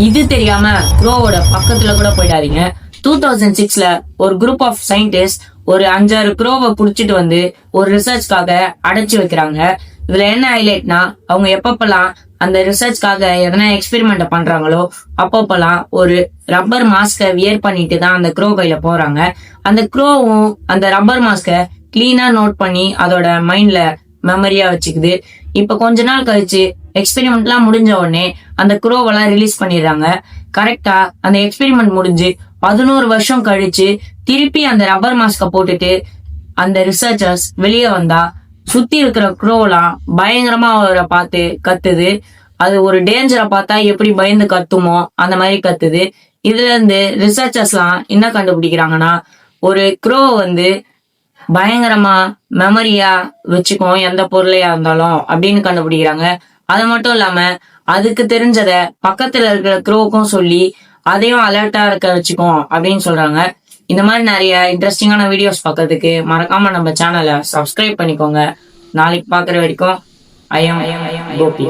இது தெரியாம க்ரோவோட பக்கத்துல கூட போயிடாதீங்க. 2006ல ஒரு குரூப் ஆஃப் சயின்டிஸ்ட் ஒரு 5-6 க்ரோவை புடிச்சிட்டு வந்து ஒரு ரிசர்ச்காக அடைச்சு வைக்கிறாங்க. இதுல என்ன ஹைலைட்னா, அவங்க எப்பப்பெல்லாம் அந்த ரிசர்ச்காக எதனா எக்ஸ்பெரிமெண்ட் பண்றாங்களோ அப்பப்பெல்லாம் ஒரு ரப்பர் மாஸ்க வியர் பண்ணிட்டு தான் அந்த க்ரோ கையில போறாங்க. அந்த க்ரோவும் அந்த ரப்பர் மாஸ்க கிளீனா நோட் பண்ணி அதோட மைண்ட்ல மெமரியா வச்சுக்குது. இப்ப கொஞ்ச நாள் கழிச்சு எக்ஸ்பெரிமெண்ட் எல்லாம் முடிஞ்ச உடனே அந்த க்ரோவெல்லாம் ரிலீஸ் பண்ணிடுறாங்க. கரெக்டா அந்த எக்ஸ்பெரிமெண்ட் முடிஞ்சு 11 வருஷம் கழிச்சு திருப்பி அந்த ரப்பர் மாஸ்க போட்டுட்டு அந்த ரிசர்ச்சர்ஸ் வெளியே வந்தா சுத்தி இருக்கிற க்ரோலாம் பயங்கரமா அவரை பார்த்து கத்துது. அது ஒரு டேஞ்சரை பார்த்தா எப்படி பயந்து கத்துமோ அந்த மாதிரி கத்துது. இதுல இருந்து ரிசர்ச்சர்ஸ் எல்லாம் என்ன கண்டுபிடிக்கிறாங்கன்னா, ஒரு க்ரோ பயங்கரமா மெமரியா வச்சுக்கும் எந்த பொருளையா இருந்தாலும் அப்படின்னு கண்டுபிடிக்கிறாங்க. அது மட்டும் இல்லாம அதுக்கு தெரிஞ்சத பக்கத்துல இருக்கிற க்ரோவுக்கும் சொல்லி அதையும் அலர்ட்டா இருக்க வச்சுக்கும் அப்படின்னு சொல்றாங்க. இந்த மாதிரி நிறைய இன்ட்ரெஸ்டிங்கான வீடியோஸ் பார்க்கறதுக்கு மறக்காம நம்ம சேனலை சப்ஸ்கிரைப் பண்ணிக்கோங்க. நாளைக்கு பாக்குற வரைக்கும் ஐயம் கோபி.